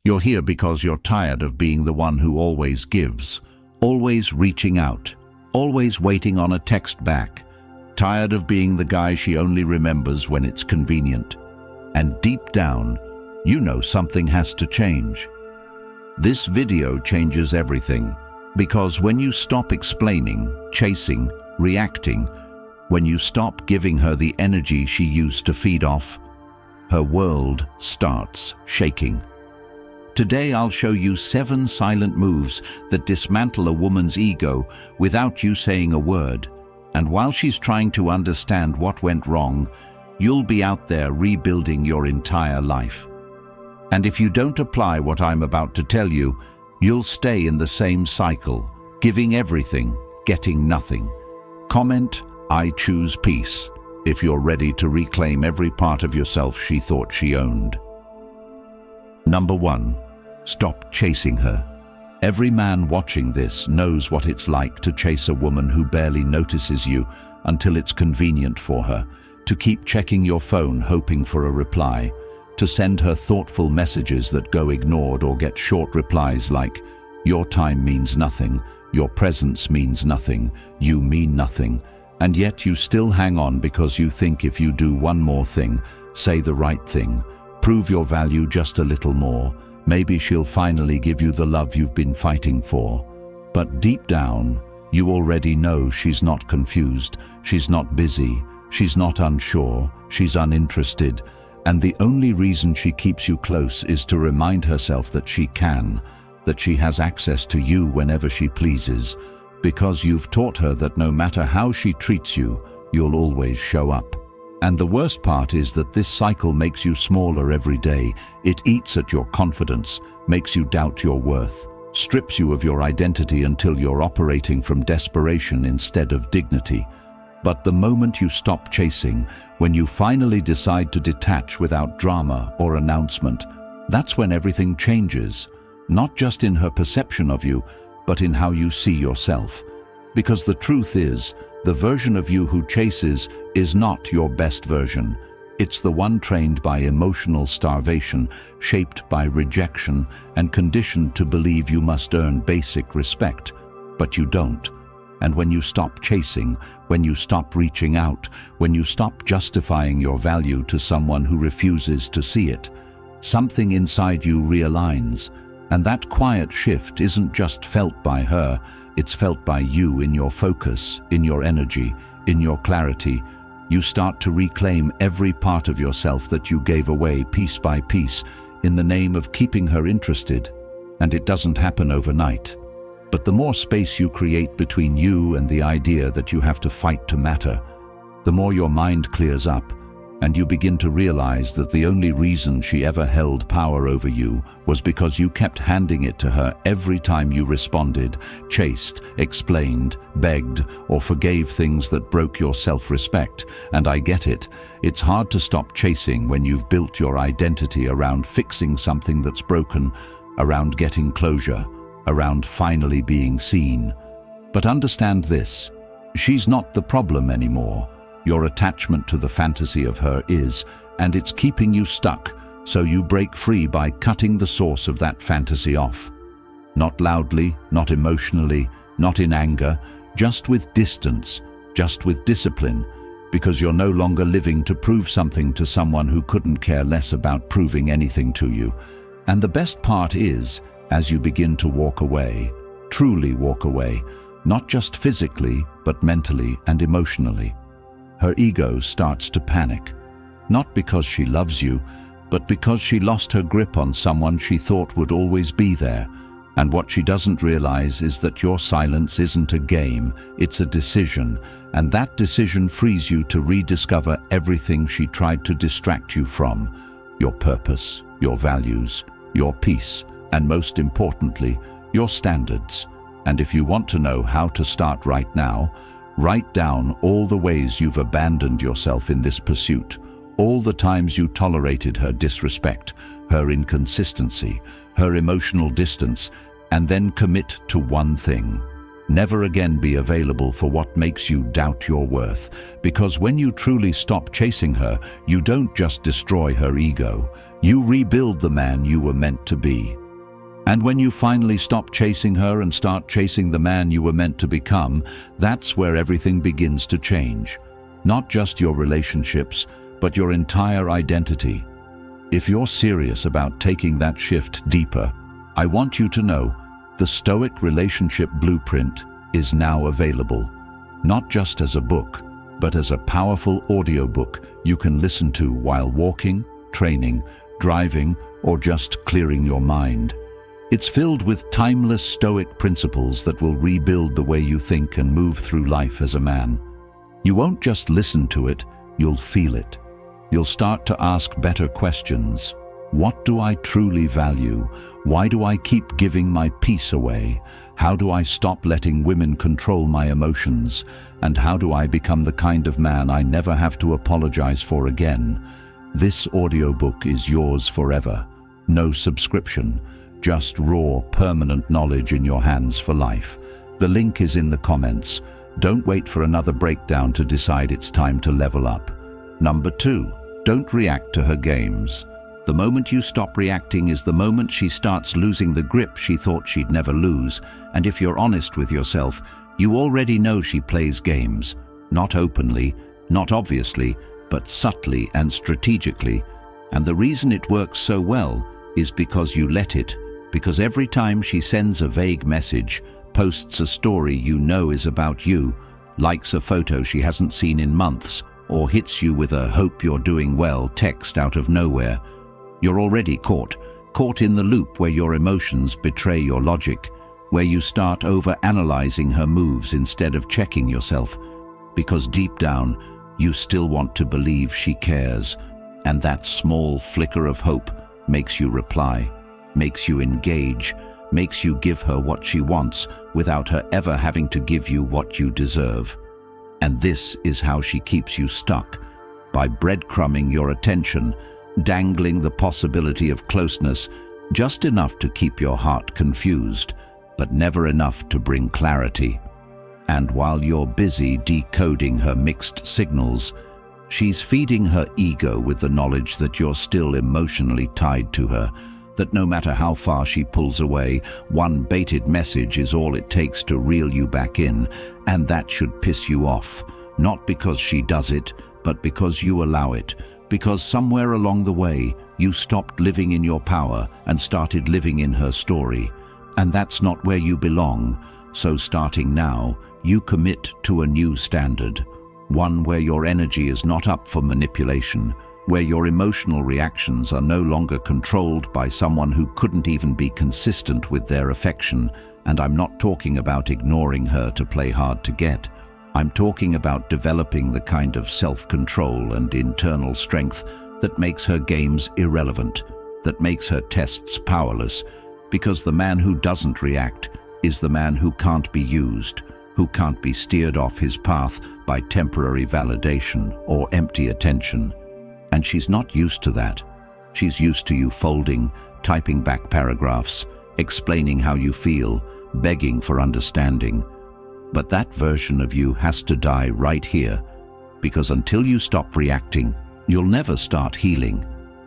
You're here because you're tired of being the one who always gives, always reaching out, always waiting on a text back, tired of being the guy she only remembers when it's convenient. And deep down, you know something has to change. This video changes everything, because when you stop explaining, chasing, reacting, when you stop giving her the energy she used to feed off, her world starts shaking. Today I'll show you 7 silent moves that dismantle a woman's ego without you saying a word. And while she's trying to understand what went wrong, you'll be out there rebuilding your entire life. And if you don't apply what I'm about to tell you, you'll stay in the same cycle, giving everything, getting nothing. Comment, "I choose peace," if you're ready to reclaim every part of yourself she thought she owned. Number 1. Stop chasing her. Every man watching this knows what it's like to chase a woman who barely notices you until it's convenient for her, to keep checking your phone hoping for a reply, to send her thoughtful messages that go ignored or get short replies like, "Your time means nothing, your presence means nothing, you mean nothing," and yet you still hang on because you think if you do one more thing, say the right thing, prove your value just a little more, maybe she'll finally give you the love you've been fighting for. But deep down, you already know she's not confused, she's not busy, she's not unsure, she's uninterested, and the only reason she keeps you close is to remind herself that she can, that she has access to you whenever she pleases, because you've taught her that no matter how she treats you, you'll always show up. And the worst part is that this cycle makes you smaller every day. It eats at your confidence, makes you doubt your worth, strips you of your identity until you're operating from desperation instead of dignity. But the moment you stop chasing, when you finally decide to detach without drama or announcement, that's when everything changes, not just in her perception of you, but in how you see yourself. Because the truth is, the version of you who chases is not your best version. It's the one trained by emotional starvation, shaped by rejection, and conditioned to believe you must earn basic respect. But you don't. And when you stop chasing, when you stop reaching out, when you stop justifying your value to someone who refuses to see it, something inside you realigns. And that quiet shift isn't just felt by her, it's felt by you in your focus, in your energy, in your clarity. You start to reclaim every part of yourself that you gave away piece by piece in the name of keeping her interested. And it doesn't happen overnight. But the more space you create between you and the idea that you have to fight to matter, the more your mind clears up, and you begin to realize that the only reason she ever held power over you was because you kept handing it to her every time you responded, chased, explained, begged, or forgave things that broke your self-respect. And I get it. It's hard to stop chasing when you've built your identity around fixing something that's broken, around getting closure, around finally being seen. But understand this, she's not the problem anymore. Your attachment to the fantasy of her is, and it's keeping you stuck, so you break free by cutting the source of that fantasy off. Not loudly, not emotionally, not in anger, just with distance, just with discipline, because you're no longer living to prove something to someone who couldn't care less about proving anything to you. And the best part is, as you begin to walk away, truly walk away, not just physically, but mentally and emotionally, her ego starts to panic, not because she loves you, but because she lost her grip on someone she thought would always be there. And what she doesn't realize is that your silence isn't a game, it's a decision, and that decision frees you to rediscover everything she tried to distract you from: your purpose, your values, your peace, and most importantly, your standards. And if you want to know how to start right now, write down all the ways you've abandoned yourself in this pursuit, all the times you tolerated her disrespect, her inconsistency, her emotional distance, and then commit to one thing: never again be available for what makes you doubt your worth. Because when you truly stop chasing her, you don't just destroy her ego, You rebuild the man you were meant to be. And when you finally stop chasing her and start chasing the man you were meant to become, that's where everything begins to change. Not just your relationships, but your entire identity. If you're serious about taking that shift deeper, I want you to know the Stoic Relationship Blueprint is now available, not just as a book, but as a powerful audiobook you can listen to while walking, training, driving, or just clearing your mind. It's filled with timeless Stoic principles that will rebuild the way you think and move through life as a man. You won't just listen to it, you'll feel it. You'll start to ask better questions. What do I truly value? Why do I keep giving my peace away? How do I stop letting women control my emotions? And how do I become the kind of man I never have to apologize for again? This audiobook is yours forever. No subscription, just raw, permanent knowledge in your hands for life. The link is in the comments. Don't wait for another breakdown to decide it's time to level up. Number 2, don't react to her games. The moment you stop reacting is the moment she starts losing the grip she thought she'd never lose. And if you're honest with yourself, you already know she plays games. Not openly, not obviously, but subtly and strategically. And the reason it works so well is because you let it. Because every time she sends a vague message, posts a story you know is about you, likes a photo she hasn't seen in months, or hits you with a "hope you're doing well" text out of nowhere, you're already caught in the loop where your emotions betray your logic, where you start over-analyzing her moves instead of checking yourself, because deep down, you still want to believe she cares, and that small flicker of hope makes you reply, makes you engage, makes you give her what she wants without her ever having to give you what you deserve. And this is how she keeps you stuck, by breadcrumbing your attention, dangling the possibility of closeness, just enough to keep your heart confused, but never enough to bring clarity. And while you're busy decoding her mixed signals, she's feeding her ego with the knowledge that you're still emotionally tied to her, that no matter how far she pulls away, one baited message is all it takes to reel you back in, and that should piss you off, not because she does it, but because you allow it, because somewhere along the way, you stopped living in your power and started living in her story. And that's not where you belong. So starting now, you commit to a new standard, one where your energy is not up for manipulation, where your emotional reactions are no longer controlled by someone who couldn't even be consistent with their affection. And I'm not talking about ignoring her to play hard to get. I'm talking about developing the kind of self-control and internal strength that makes her games irrelevant, that makes her tests powerless, because the man who doesn't react is the man who can't be used, who can't be steered off his path by temporary validation or empty attention. And she's not used to that. She's used to you folding, typing back paragraphs, explaining how you feel, begging for understanding. But that version of you has to die right here, because until you stop reacting, you'll never start healing.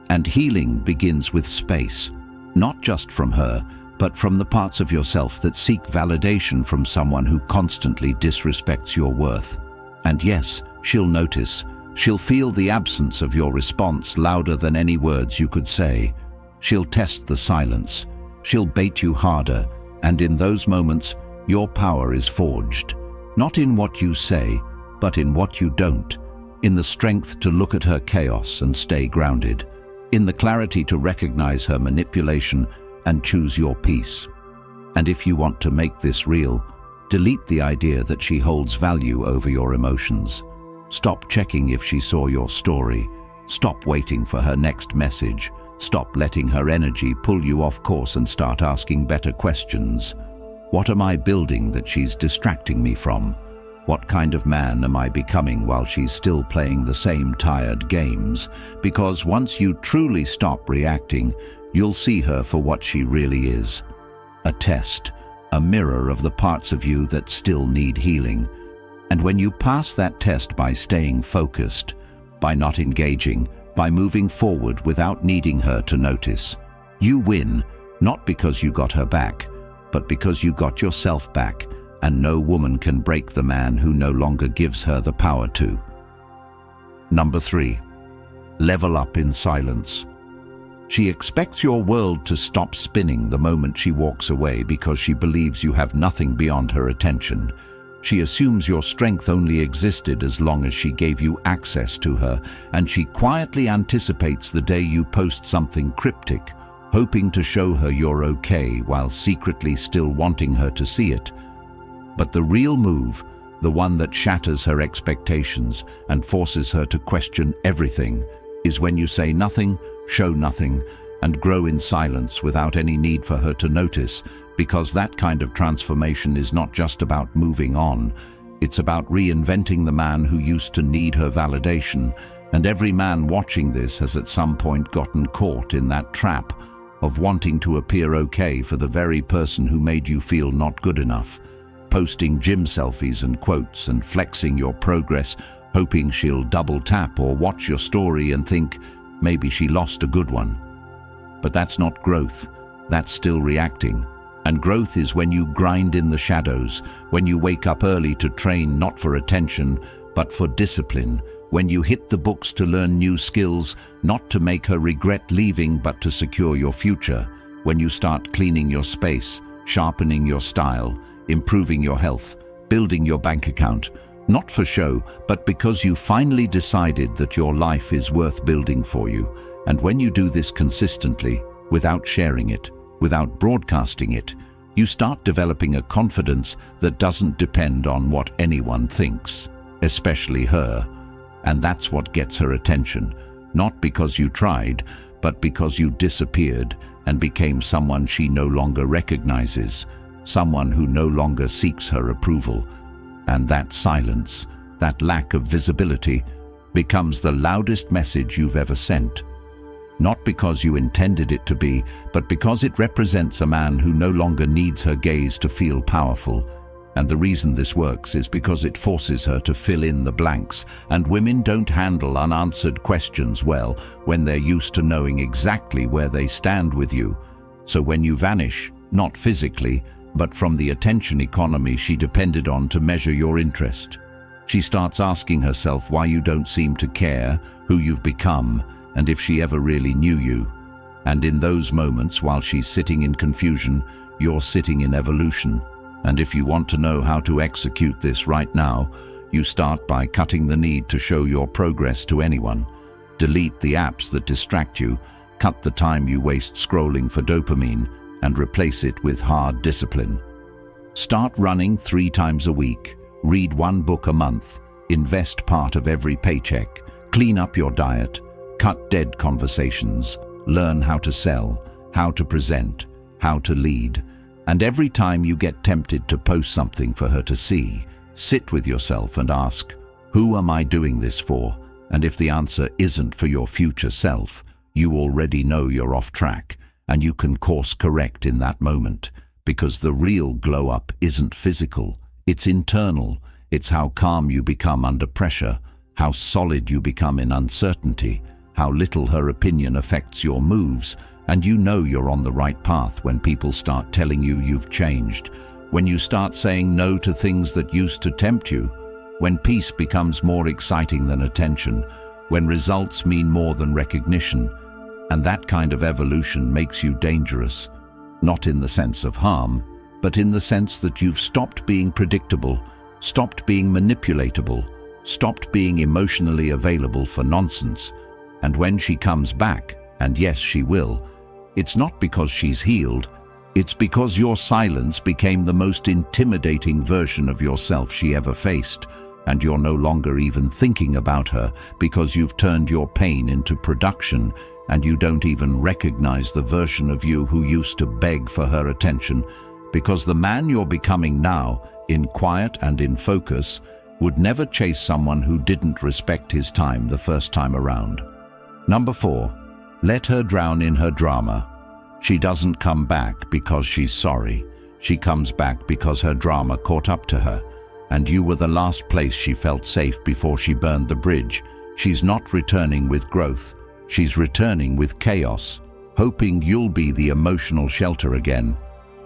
And healing begins with space, not just from her, but from the parts of yourself that seek validation from someone who constantly disrespects your worth. And yes, she'll notice. She'll feel the absence of your response louder than any words you could say. She'll test the silence. She'll bait you harder, and in those moments, your power is forged, not in what you say, but in what you don't, in the strength to look at her chaos and stay grounded, in the clarity to recognize her manipulation and choose your peace. And if you want to make this real, delete the idea that she holds value over your emotions. Stop checking if she saw your story. Stop waiting for her next message. Stop letting her energy pull you off course and start asking better questions. What am I building that she's distracting me from? What kind of man am I becoming while she's still playing the same tired games? Because once you truly stop reacting, you'll see her for what she really is. A test, a mirror of the parts of you that still need healing. And when you pass that test by staying focused, by not engaging, by moving forward without needing her to notice. You win, not because you got her back, but because you got yourself back, and no woman can break the man who no longer gives her the power to. Number 3. Level up in silence. She expects your world to stop spinning the moment she walks away because she believes you have nothing beyond her attention. She assumes your strength only existed as long as she gave you access to her, and she quietly anticipates the day you post something cryptic, hoping to show her you're okay while secretly still wanting her to see it. But the real move, the one that shatters her expectations and forces her to question everything, is when you say nothing, show nothing, and grow in silence without any need for her to notice, because that kind of transformation is not just about moving on. It's about reinventing the man who used to need her validation, and every man watching this has at some point gotten caught in that trap of wanting to appear okay for the very person who made you feel not good enough, posting gym selfies and quotes and flexing your progress, hoping she'll double tap or watch your story and think, maybe she lost a good one. But that's not growth, that's still reacting. And growth is when you grind in the shadows, when you wake up early to train not for attention, but for discipline, when you hit the books to learn new skills, not to make her regret leaving but to secure your future, when you start cleaning your space, sharpening your style, improving your health, building your bank account, not for show, but because you finally decided that your life is worth building for you. And when you do this consistently, without sharing it, without broadcasting it, you start developing a confidence that doesn't depend on what anyone thinks, especially her. And that's what gets her attention, not because you tried, but because you disappeared and became someone she no longer recognizes, someone who no longer seeks her approval. And that silence, that lack of visibility, becomes the loudest message you've ever sent. Not because you intended it to be, but because it represents a man who no longer needs her gaze to feel powerful. And the reason this works is because it forces her to fill in the blanks, and women don't handle unanswered questions well when they're used to knowing exactly where they stand with you. So when you vanish, not physically, but from the attention economy she depended on to measure your interest, she starts asking herself why you don't seem to care, who you've become, and if she ever really knew you. And in those moments, while she's sitting in confusion, you're sitting in evolution. And if you want to know how to execute this right now, you start by cutting the need to show your progress to anyone. Delete the apps that distract you, cut the time you waste scrolling for dopamine, and replace it with hard discipline. Start running 3 times a week, read 1 book a month, invest part of every paycheck, clean up your diet, cut dead conversations, learn how to sell, how to present, how to lead. And every time you get tempted to post something for her to see, sit with yourself and ask, who am I doing this for? And if the answer isn't for your future self, you already know you're off track, and you can course correct in that moment, because the real glow up isn't physical, it's internal. It's how calm you become under pressure, how solid you become in uncertainty, how little her opinion affects your moves, and you know you're on the right path when people start telling you you've changed, when you start saying no to things that used to tempt you, when peace becomes more exciting than attention, when results mean more than recognition. And that kind of evolution makes you dangerous, not in the sense of harm, but in the sense that you've stopped being predictable, stopped being manipulatable, stopped being emotionally available for nonsense. And when she comes back, and yes, she will, it's not because she's healed, it's because your silence became the most intimidating version of yourself she ever faced, and you're no longer even thinking about her because you've turned your pain into production, and you don't even recognize the version of you who used to beg for her attention, because the man you're becoming now, in quiet and in focus, would never chase someone who didn't respect his time the first time around. Number 4, let her drown in her drama. She doesn't come back because she's sorry. She comes back because her drama caught up to her, and you were the last place she felt safe before she burned the bridge. She's not returning with growth. She's returning with chaos, hoping you'll be the emotional shelter again,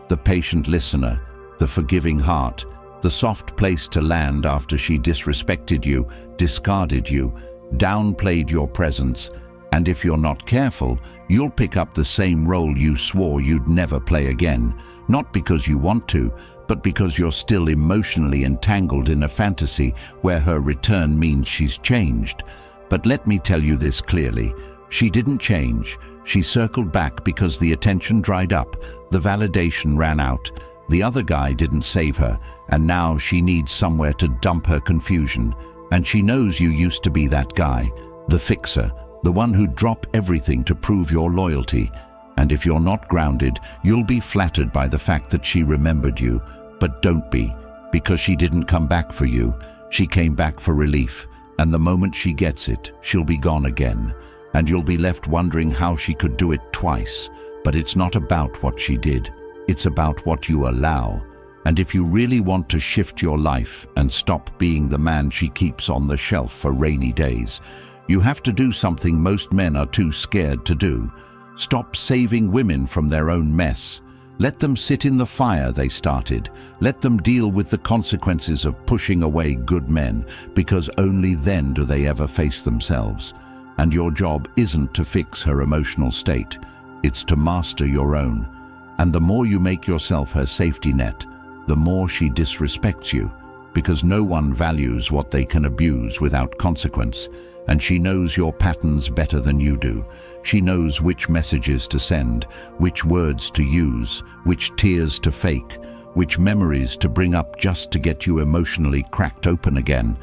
the patient listener, the forgiving heart, the soft place to land after she disrespected you, discarded you, downplayed your presence, and if you're not careful, you'll pick up the same role you swore you'd never play again, not because you want to, but because you're still emotionally entangled in a fantasy where her return means she's changed. But let me tell you this clearly, she didn't change. She circled back because the attention dried up, the validation ran out, the other guy didn't save her, and now she needs somewhere to dump her confusion. And she knows you used to be that guy, the fixer, the one who'd drop everything to prove your loyalty. And if you're not grounded, you'll be flattered by the fact that she remembered you. But don't be, because she didn't come back for you. She came back for relief, and the moment she gets it, she'll be gone again. And you'll be left wondering how she could do it twice. But it's not about what she did. It's about what you allow. And if you really want to shift your life and stop being the man she keeps on the shelf for rainy days, you have to do something most men are too scared to do. Stop saving women from their own mess. Let them sit in the fire they started. Let them deal with the consequences of pushing away good men, because only then do they ever face themselves. And your job isn't to fix her emotional state. It's to master your own. And the more you make yourself her safety net, the more she disrespects you, because no one values what they can abuse without consequence. And she knows your patterns better than you do. She knows which messages to send, which words to use, which tears to fake, which memories to bring up just to get you emotionally cracked open again.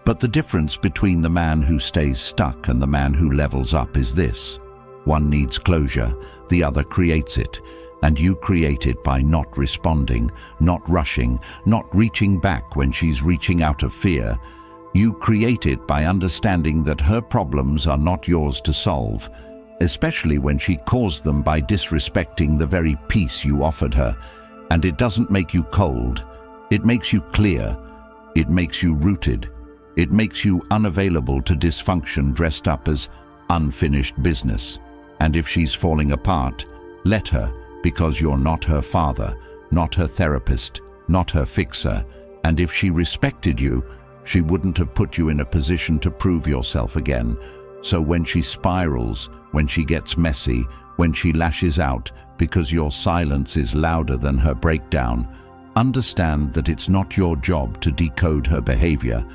But the difference between the man who stays stuck and the man who levels up is this. One needs closure, the other creates it. And you create it by not responding, not rushing, not reaching back when she's reaching out of fear. You create it by understanding that her problems are not yours to solve, especially when she caused them by disrespecting the very peace you offered her. And it doesn't make you cold. It makes you clear. It makes you rooted. It makes you unavailable to dysfunction dressed up as unfinished business. And if she's falling apart, let her, because you're not her father, not her therapist, not her fixer. And if she respected you, she wouldn't have put you in a position to prove yourself again. So when she spirals, when she gets messy, when she lashes out because your silence is louder than her breakdown, understand that it's not your job to decode her behavior.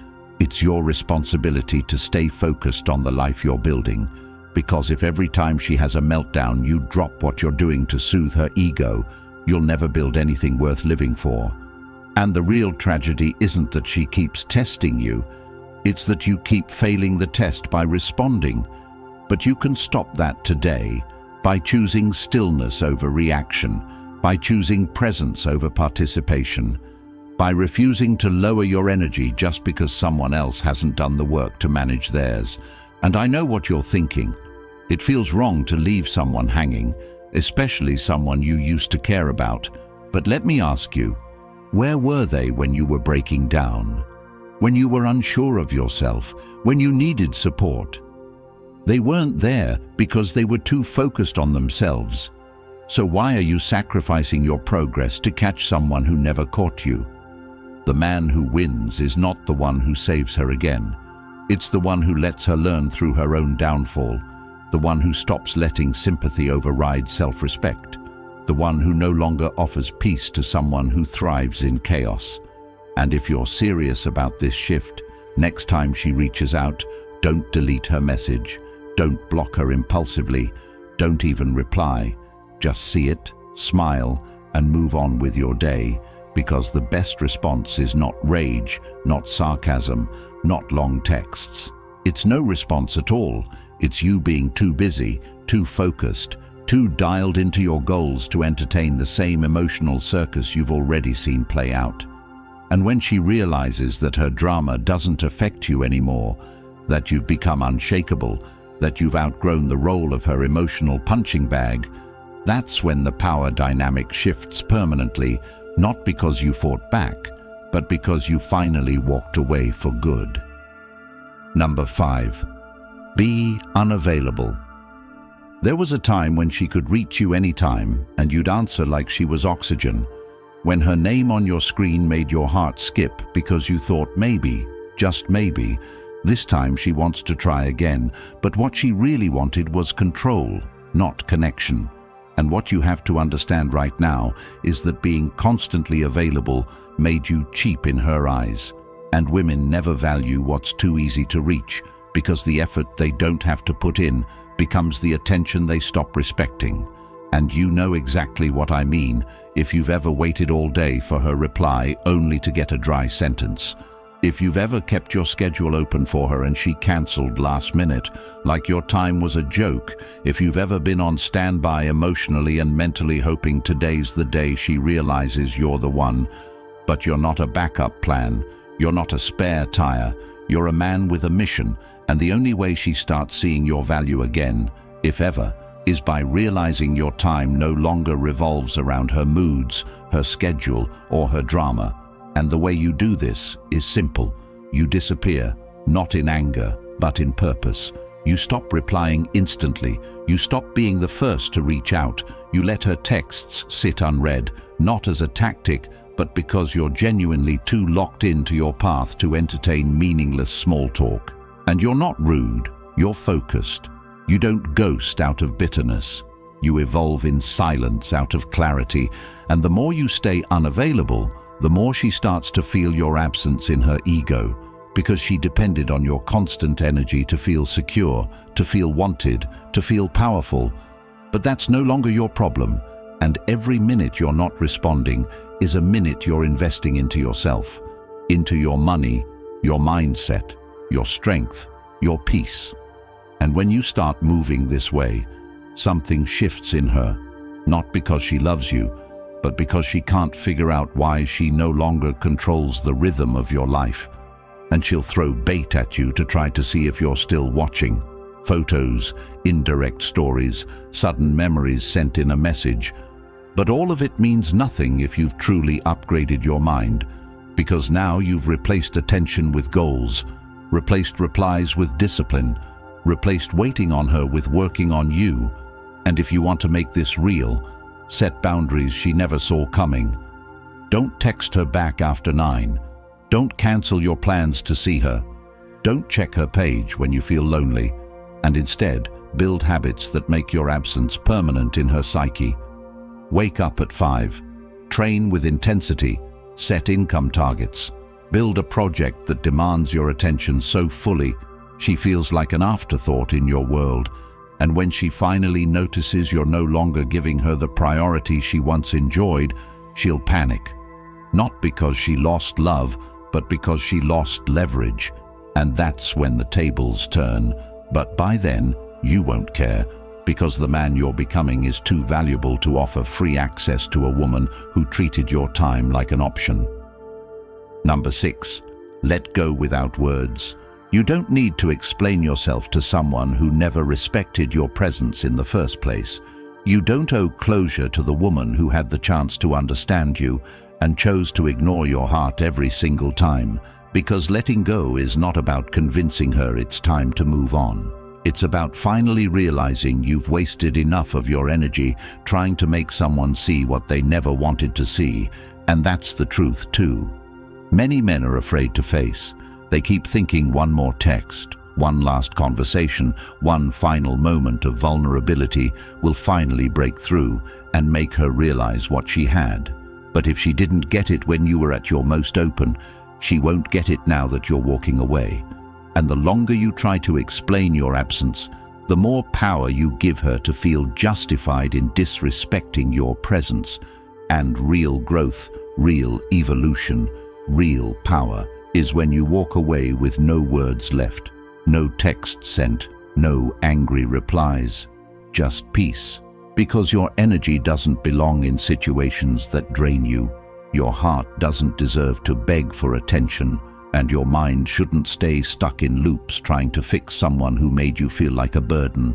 It's your responsibility to stay focused on the life you're building. Because if every time she has a meltdown you drop what you're doing to soothe her ego, you'll never build anything worth living for. And the real tragedy isn't that she keeps testing you, it's that you keep failing the test by responding. But you can stop that today by choosing stillness over reaction, by choosing presence over participation, by refusing to lower your energy just because someone else hasn't done the work to manage theirs. And I know what you're thinking. It feels wrong to leave someone hanging, especially someone you used to care about. But let me ask you, where were they when you were breaking down? When you were unsure of yourself? When you needed support? They weren't there because they were too focused on themselves. So why are you sacrificing your progress to catch someone who never caught you? The man who wins is not the one who saves her again. It's the one who lets her learn through her own downfall, the one who stops letting sympathy override self-respect, the one who no longer offers peace to someone who thrives in chaos. And if you're serious about this shift, next time she reaches out, don't delete her message, don't block her impulsively, don't even reply. Just see it, smile, and move on with your day, because the best response is not rage, not sarcasm, not long texts. It's no response at all. It's you being too busy, too focused, too dialed into your goals to entertain the same emotional circus you've already seen play out. And when she realizes that her drama doesn't affect you anymore, that you've become unshakable, that you've outgrown the role of her emotional punching bag, that's when the power dynamic shifts permanently, not because you fought back, but because you finally walked away for good. Number 5. Be unavailable. There was a time when she could reach you anytime and you'd answer like she was oxygen. When her name on your screen made your heart skip because you thought maybe, just maybe, this time she wants to try again. But what she really wanted was control, not connection. And what you have to understand right now is that being constantly available made you cheap in her eyes. And women never value what's too easy to reach, because the effort they don't have to put in becomes the attention they stop respecting. And you know exactly what I mean if you've ever waited all day for her reply only to get a dry sentence. If you've ever kept your schedule open for her and she cancelled last minute, like your time was a joke. If you've ever been on standby emotionally and mentally hoping today's the day she realizes you're the one, but you're not a backup plan, you're not a spare tire, you're a man with a mission, and the only way she starts seeing your value again, if ever, is by realizing your time no longer revolves around her moods, her schedule, or her drama. And the way you do this is simple. You disappear, not in anger, but in purpose. You stop replying instantly. You stop being the first to reach out. You let her texts sit unread, not as a tactic, but because you're genuinely too locked into your path to entertain meaningless small talk. And you're not rude, you're focused. You don't ghost out of bitterness. You evolve in silence out of clarity. And the more you stay unavailable, the more she starts to feel your absence in her ego, because she depended on your constant energy to feel secure, to feel wanted, to feel powerful. But that's no longer your problem, and every minute you're not responding is a minute you're investing into yourself, into your money, your mindset, your strength, your peace. And when you start moving this way, something shifts in her, not because she loves you, but because she can't figure out why she no longer controls the rhythm of your life. And she'll throw bait at you to try to see if you're still watching. Photos, indirect stories, sudden memories sent in a message. But all of it means nothing if you've truly upgraded your mind, because now you've replaced attention with goals, replaced replies with discipline, replaced waiting on her with working on you. And if you want to make this real, set boundaries she never saw coming. Don't text her back after 9. Don't cancel your plans to see her. Don't check her page when you feel lonely. And instead, build habits that make your absence permanent in her psyche. Wake up at 5. Train with intensity. Set income targets. Build a project that demands your attention so fully she feels like an afterthought in your world. And when she finally notices you're no longer giving her the priority she once enjoyed, she'll panic. Not because she lost love, but because she lost leverage. And that's when the tables turn. But by then, you won't care, because the man you're becoming is too valuable to offer free access to a woman who treated your time like an option. Number 6, let go without words. You don't need to explain yourself to someone who never respected your presence in the first place. You don't owe closure to the woman who had the chance to understand you and chose to ignore your heart every single time, because letting go is not about convincing her it's time to move on. It's about finally realizing you've wasted enough of your energy trying to make someone see what they never wanted to see, and that's the truth too. Many men are afraid to face. They keep thinking one more text, one last conversation, one final moment of vulnerability will finally break through and make her realize what she had. But if she didn't get it when you were at your most open, she won't get it now that you're walking away. And the longer you try to explain your absence, the more power you give her to feel justified in disrespecting your presence. And real growth, real evolution, real power is when you walk away with no words left, no text sent, no angry replies, just peace. Because your energy doesn't belong in situations that drain you. Your heart doesn't deserve to beg for attention, and your mind shouldn't stay stuck in loops trying to fix someone who made you feel like a burden.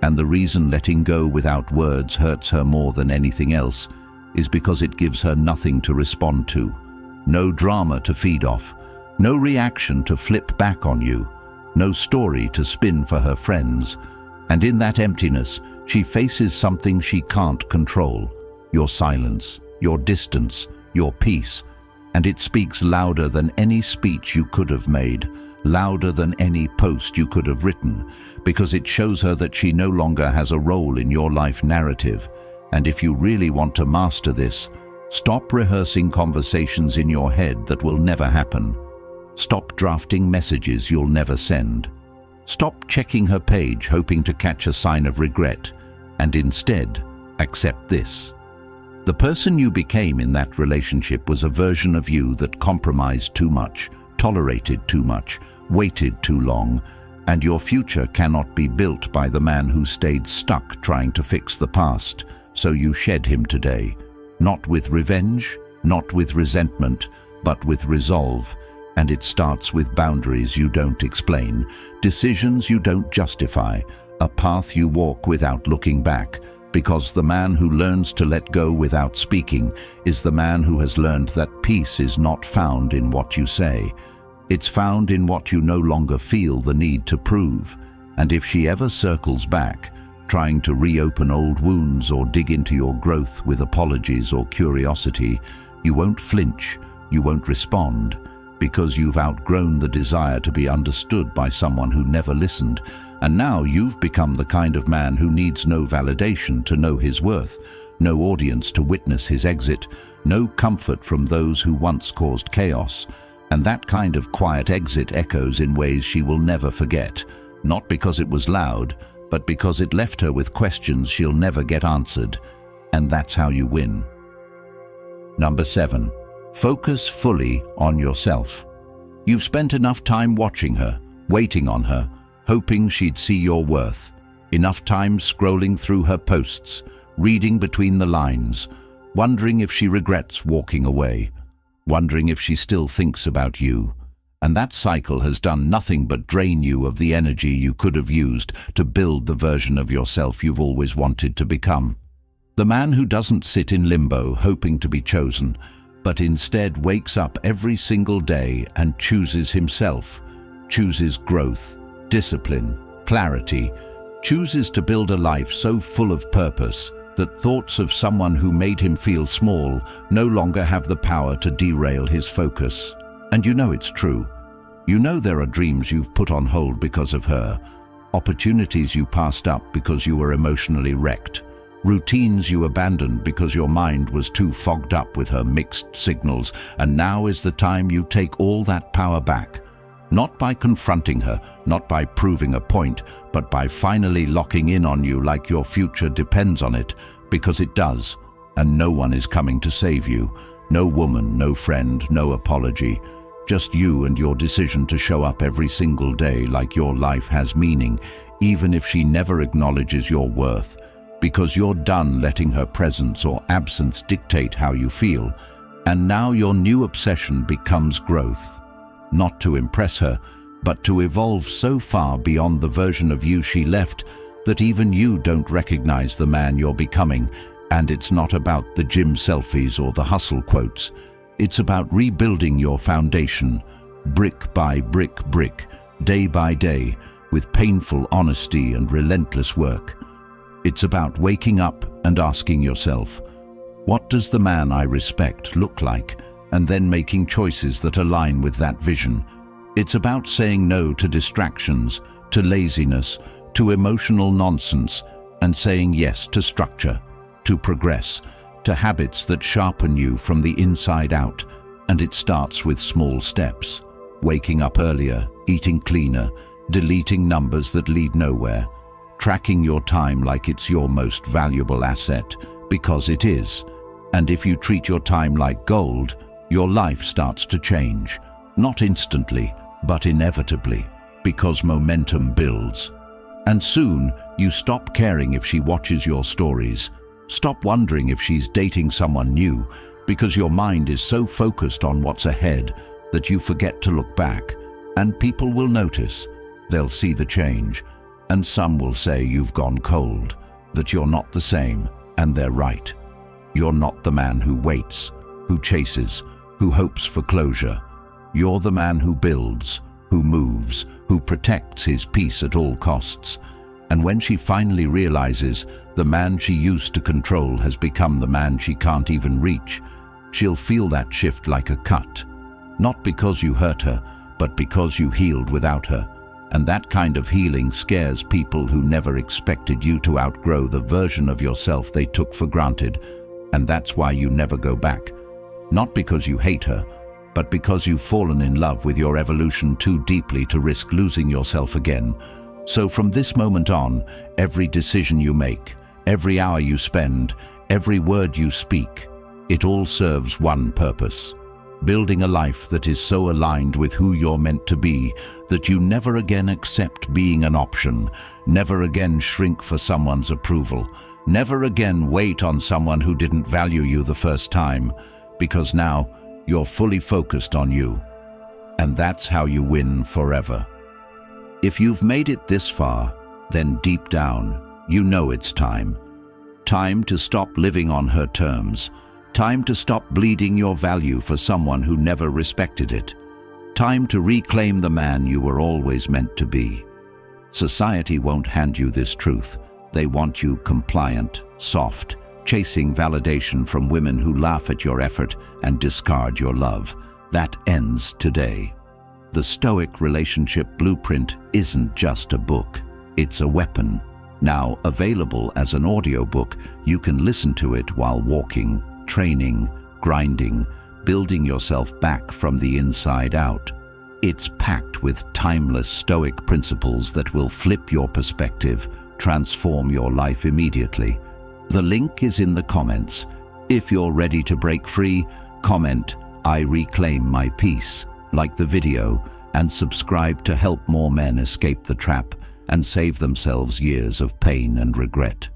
And the reason letting go without words hurts her more than anything else is because it gives her nothing to respond to. No drama to feed off, no reaction to flip back on you, no story to spin for her friends. And in that emptiness, she faces something she can't control: your silence, your distance, your peace. And it speaks louder than any speech you could have made, louder than any post you could have written, because it shows her that she no longer has a role in your life narrative. And if you really want to master this, stop rehearsing conversations in your head that will never happen. Stop drafting messages you'll never send. Stop checking her page hoping to catch a sign of regret, and instead accept this. The person you became in that relationship was a version of you that compromised too much, tolerated too much, waited too long, and your future cannot be built by the man who stayed stuck trying to fix the past. So you shed him today, not with revenge, not with resentment, but with resolve. And it starts with boundaries you don't explain, decisions you don't justify, a path you walk without looking back. Because the man who learns to let go without speaking is the man who has learned that peace is not found in what you say. It's found in what you no longer feel the need to prove. And if she ever circles back, trying to reopen old wounds or dig into your growth with apologies or curiosity, you won't flinch, you won't respond, because you've outgrown the desire to be understood by someone who never listened. And now you've become the kind of man who needs no validation to know his worth, no audience to witness his exit, no comfort from those who once caused chaos. And that kind of quiet exit echoes in ways she will never forget, not because it was loud, but because it left her with questions she'll never get answered. And that's how you win. Number 7. Focus fully on yourself. You've spent enough time watching her, waiting on her, hoping she'd see your worth. Enough time scrolling through her posts, reading between the lines, wondering if she regrets walking away, wondering if she still thinks about you. And that cycle has done nothing but drain you of the energy you could have used to build the version of yourself you've always wanted to become. The man who doesn't sit in limbo hoping to be chosen, but instead wakes up every single day and chooses himself, chooses growth, discipline, clarity, chooses to build a life so full of purpose that thoughts of someone who made him feel small no longer have the power to derail his focus. And you know it's true. You know there are dreams you've put on hold because of her, opportunities you passed up because you were emotionally wrecked, routines you abandoned because your mind was too fogged up with her mixed signals. And now is the time you take all that power back. Not by confronting her, not by proving a point, but by finally locking in on you like your future depends on it, because it does, and no one is coming to save you. No woman, no friend, no apology. Just you and your decision to show up every single day like your life has meaning, even if she never acknowledges your worth, because you're done letting her presence or absence dictate how you feel. And now your new obsession becomes growth. Not to impress her, but to evolve so far beyond the version of you she left that even you don't recognize the man you're becoming. And it's not about the gym selfies or the hustle quotes. It's about rebuilding your foundation, brick by brick, day by day, with painful honesty and relentless work. It's about waking up and asking yourself, what does the man I respect look like? And then making choices that align with that vision. It's about saying no to distractions, to laziness, to emotional nonsense, and saying yes to structure, to progress, to habits that sharpen you from the inside out. And it starts with small steps. Waking up earlier, eating cleaner, deleting numbers that lead nowhere, tracking your time like it's your most valuable asset, because it is. And if you treat your time like gold, your life starts to change, not instantly, but inevitably, because momentum builds. And soon, you stop caring if she watches your stories, stop wondering if she's dating someone new, because your mind is so focused on what's ahead that you forget to look back. And people will notice, they'll see the change, and some will say you've gone cold, that you're not the same, and they're right. You're not the man who waits, who chases, who hopes for closure. You're the man who builds, who moves, who protects his peace at all costs. And when she finally realizes the man she used to control has become the man she can't even reach, she'll feel that shift like a cut. Not because you hurt her, but because you healed without her. And that kind of healing scares people who never expected you to outgrow the version of yourself they took for granted. And that's why you never go back. Not because you hate her, but because you've fallen in love with your evolution too deeply to risk losing yourself again. So from this moment on, every decision you make, every hour you spend, every word you speak, it all serves one purpose: building a life that is so aligned with who you're meant to be that you never again accept being an option, never again shrink for someone's approval, never again wait on someone who didn't value you the first time, because now you're fully focused on you. And that's how you win forever. If you've made it this far, then deep down, you know it's time. Time to stop living on her terms. Time to stop bleeding your value for someone who never respected it. Time to reclaim the man you were always meant to be. Society won't hand you this truth. They want you compliant, soft, chasing validation from women who laugh at your effort and discard your love. That ends today. The Stoic Relationship Blueprint isn't just a book, it's a weapon. Now available as an audiobook, you can listen to it while walking, training, grinding, building yourself back from the inside out. It's packed with timeless Stoic principles that will flip your perspective, transform your life immediately. The link is in the comments. If you're ready to break free, comment, "I reclaim my peace," like the video, and subscribe to help more men escape the trap and save themselves years of pain and regret.